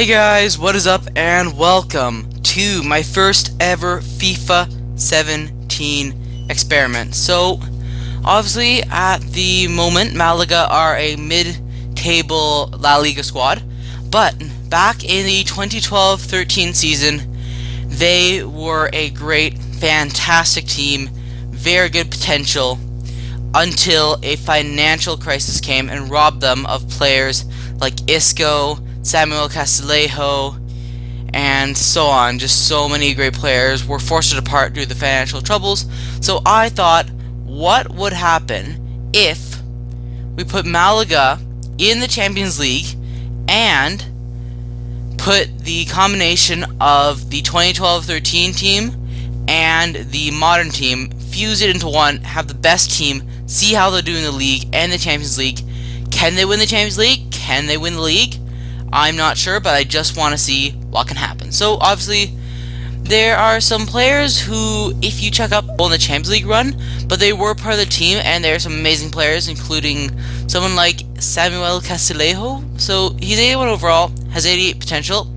Hey guys, what is up and welcome to my first ever FIFA 17 experiment. So, obviously at the moment Malaga are a mid-table La Liga squad, but back in the 2012-13 season they were a great, fantastic team, very good potential, until a financial crisis came and robbed them of players like Isco, Samuel Castillejo, and so on. Just so many great players were forced to depart due to the financial troubles. So I thought, what would happen if we put Malaga in the Champions League and put the combination of the 2012-13 team and the modern team, fuse it into one, have the best team, see how they're doing in the league and the Champions League. Can they win the Champions League? Can they win the league? I'm not sure, but I just want to see what can happen. So obviously there are some players who, if you check up on the Champions League run, but they were part of the team, and there are some amazing players, including someone like Samuel Castillejo. So he's 81 overall, has 88 potential,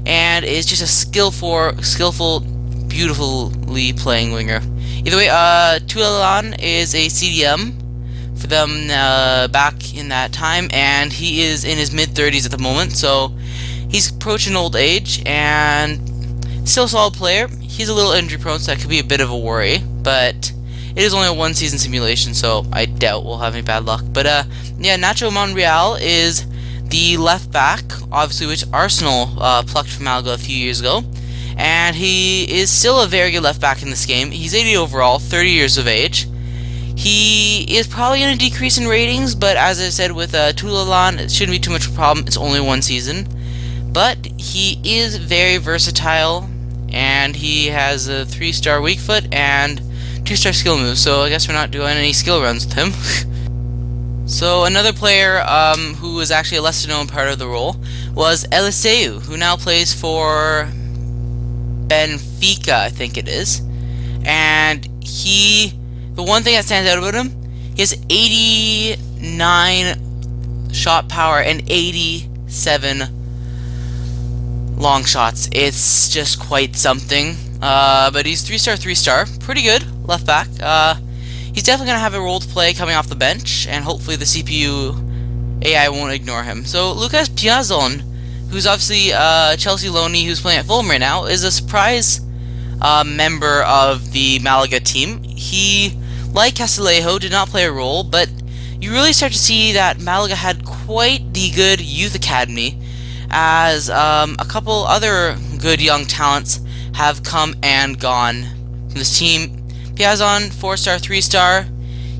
and is just a skillful, beautifully playing winger. Either way, Tulalan is a CDM for them back in that time, and he is in his mid-30s at the moment, so he's approaching old age, and still a solid player. He's a little injury prone, so that could be a bit of a worry, but it is only a one-season simulation, so I doubt we'll have any bad luck. But yeah, Nacho Monreal is the left back, obviously, which Arsenal plucked from Malaga a few years ago, and he is still a very good left back in this game. He's 80 overall, 30 years of age. He is probably going to decrease in ratings, but as I said with Tulalan, it shouldn't be too much of a problem. It's only one season. But he is very versatile, and he has a 3-star weak foot and 2-star skill moves, so I guess we're not doing any skill runs with him. So another player who was actually a lesser known part of the role was Eliseu, who now plays for Benfica, I think it is. And the one thing that stands out about him, he has 89 shot power and 87 long shots. It's just quite something. But he's 3-star, pretty good left back. He's definitely going to have a role to play coming off the bench, and hopefully the CPU AI won't ignore him. So Lucas Piazon, who's obviously Chelsea loanee who's playing at Fulham right now, is a surprise member of the Malaga team. He, like Castillejo, did not play a role, but you really start to see that Malaga had quite the good youth academy, as a couple other good young talents have come and gone from this team. Piazon, 4-star, 3-star.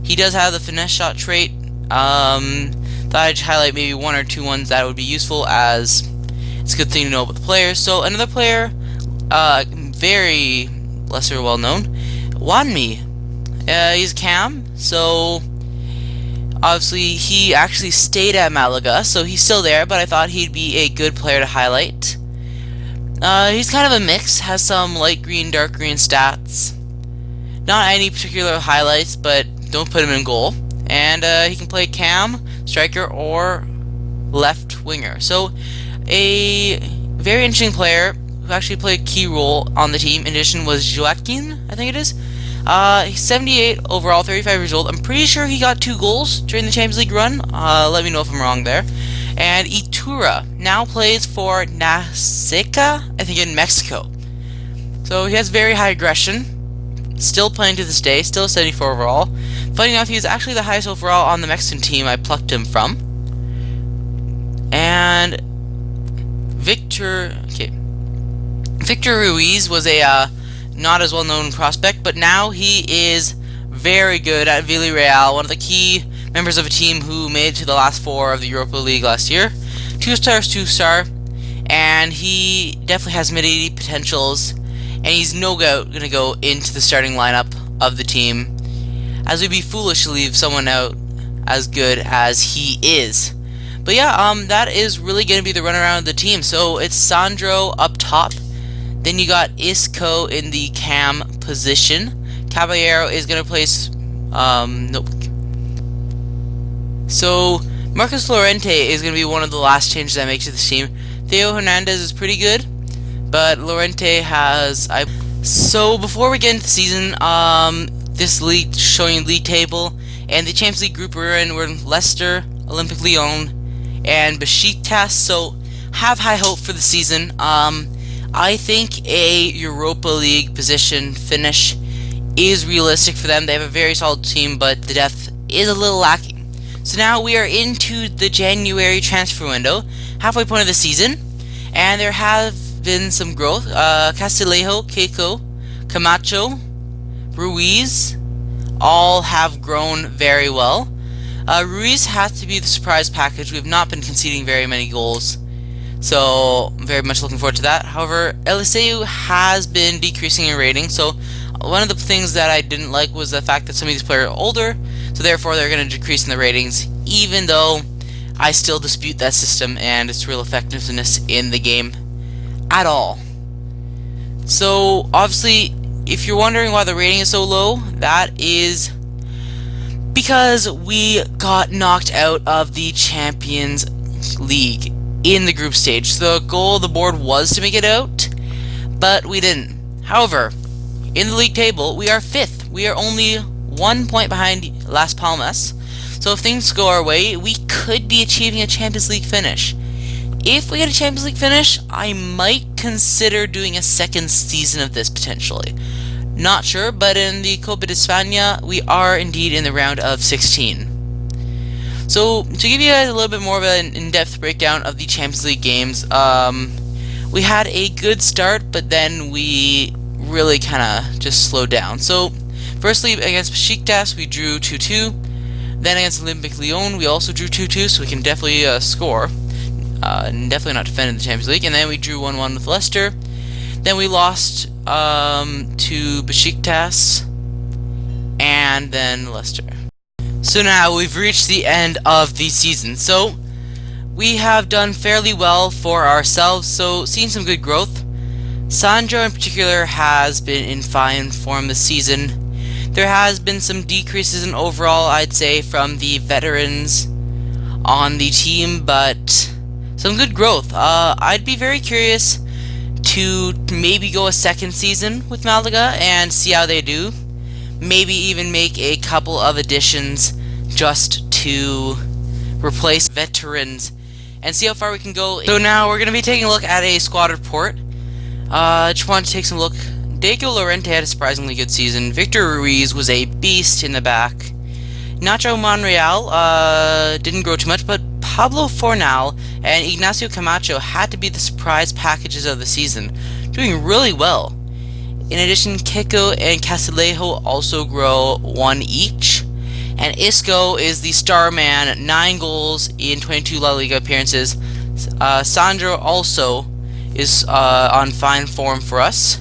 He does have the finesse shot trait. Thought I'd highlight maybe one or two ones that would be useful, as it's a good thing to know about the players. So another player, very lesser well known, Wanmi. He's Cam, so obviously he actually stayed at Malaga, so he's still there, but I thought he'd be a good player to highlight. He's kind of a mix, has some light green, dark green stats. Not any particular highlights, but don't put him in goal. And he can play cam, striker, or left winger. So a very interesting player who actually played a key role on the team in addition was Joaquin, I think it is. He's 78 overall, 35 years old. I'm pretty sure he got 2 goals during the Champions League run. Let me know if I'm wrong there. And Iturra now plays for Naseca, I think, in Mexico. So he has very high aggression. Still playing to this day. Still 74 overall. Funny enough, he was actually the highest overall on the Mexican team I plucked him from. And Victor Ruiz was a not as well-known prospect, but now he is very good at Villarreal, one of the key members of a team who made it to the last 4 of the Europa League last year. 2-star, and he definitely has mid-80 potentials, and he's no doubt going to go into the starting lineup of the team, as we'd be foolish to leave someone out as good as he is. But yeah, that is really going to be the runaround of the team. So it's Sandro up top. Then you got Isco in the cam position. Caballero is going to place... nope. So Marcus Llorente is going to be one of the last changes I make to this team. Theo Hernandez is pretty good, but Lorente has. So before we get into the season, this league showing league table and the Champions League group we're in Leicester, Olympique Lyon, and Besiktas. So have high hope for the season. I think a Europa League position finish is realistic for them. They have a very solid team, but the depth is a little lacking. So now we are into the January transfer window, halfway point of the season, and there have been some growth. Castillejo, Keiko, Camacho, Ruiz, all have grown very well. Ruiz has to be the surprise package. We have not been conceding very many goals, so I'm very much looking forward to that. However, Eliseu has been decreasing in rating, so one of the things that I didn't like was the fact that some of these players are older, so therefore they're going to decrease in the ratings, even though I still dispute that system and its real effectiveness in the game at all. So obviously, if you're wondering why the rating is so low, that is because we got knocked out of the Champions League in the group stage. So the goal of the board was to make it out, but we didn't. However, in the league table, we are 5th. We are only 1 point behind Las Palmas. So if things go our way, we could be achieving a Champions League finish. If we get a Champions League finish, I might consider doing a second season of this potentially. Not sure, but in the Copa de España, we are indeed in the round of 16. So to give you guys a little bit more of an in-depth breakdown of the Champions League games, we had a good start, but then we really kind of just slowed down. So firstly, against Besiktas, we drew 2-2. Then against Olympique Lyon, we also drew 2-2, so we can definitely score. Definitely not defending the Champions League. And then we drew 1-1 with Leicester. Then we lost to Besiktas, and then Leicester. So now we've reached the end of the season. So we have done fairly well for ourselves, so seeing some good growth. Sandro in particular has been in fine form this season. There has been some decreases in overall, I'd say, from the veterans on the team, but some good growth. I'd be very curious to maybe go a second season with Malaga and see how they do. Maybe even make a couple of additions just to replace veterans and see how far we can go. So now we're going to be taking a look at a squad report. Just wanted to take some look. Diego Lorente had a surprisingly good season. Victor Ruiz was a beast in the back. Nacho Monreal didn't grow too much, but Pablo Fornal and Ignacio Camacho had to be the surprise packages of the season, doing really well. In addition, Keiko and Castillejo also grow 1 each. And Isco is the star man, 9 goals in 22 La Liga appearances. Sandro also is on fine form for us.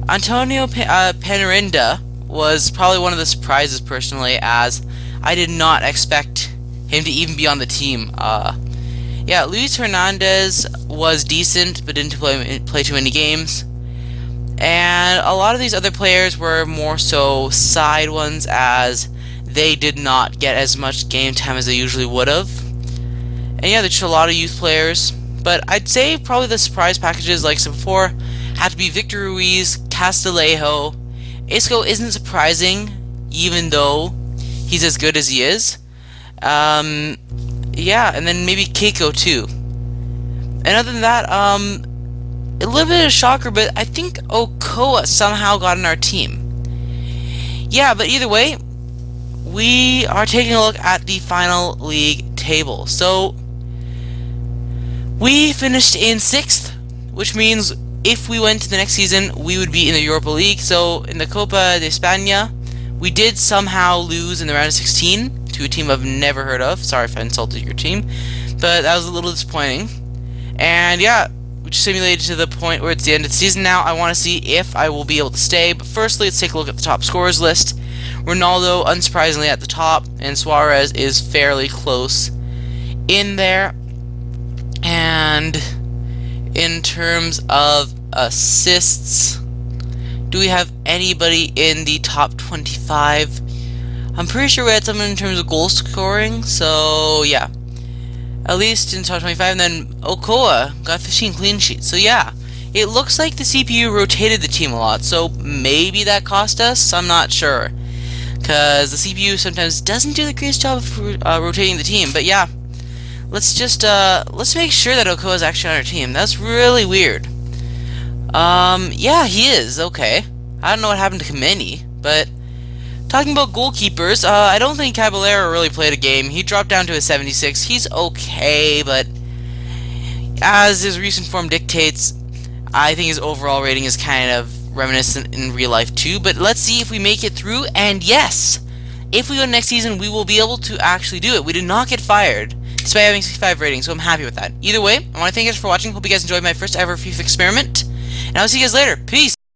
Antonio Penerinda was probably one of the surprises personally, as I did not expect him to even be on the team. Yeah, Luis Hernandez was decent, but didn't play too many games. And a lot of these other players were more so side ones, as they did not get as much game time as they usually would have. And yeah, there's just a lot of youth players. But I'd say probably the surprise packages, like I said before, had to be Victor Ruiz, Castillejo. Isco isn't surprising, even though he's as good as he is. Yeah, and then maybe Keiko too. And other than that, a little bit of a shocker, but I think Okoa somehow got in our team. Yeah, but either way, we are taking a look at the final league table. So we finished in 6th, which means if we went to the next season, we would be in the Europa League. So in the Copa de España, we did somehow lose in the round of 16 to a team I've never heard of. Sorry if I insulted your team, but that was a little disappointing. And yeah, we just simulated to the point where it's the end of the season now. I want to see if I will be able to stay. But firstly, let's take a look at the top scorers list. Ronaldo, unsurprisingly, at the top, and Suarez is fairly close in there. And in terms of assists, do we have anybody in the top 25? I'm pretty sure we had someone in terms of goal scoring, so yeah. at least in top 25, and then Okoa got 15 clean sheets. So yeah, it looks like the CPU rotated the team a lot, so maybe that cost us? I'm not sure. Because the CPU sometimes doesn't do the greatest job of rotating the team, but yeah. Let's make sure that Okoa is actually on our team. That's really weird. Yeah, he is, okay. I don't know what happened to Kameni, but talking about goalkeepers, I don't think Caballero really played a game. He dropped down to a 76. He's okay, but as his recent form dictates, I think his overall rating is kind of reminiscent in real life too. But let's see if we make it through, and yes! If we go next season, we will be able to actually do it. We did not get fired, despite having 65 ratings, so I'm happy with that. Either way, I want to thank you guys for watching. Hope you guys enjoyed my first ever FIFA experiment, and I'll see you guys later. Peace!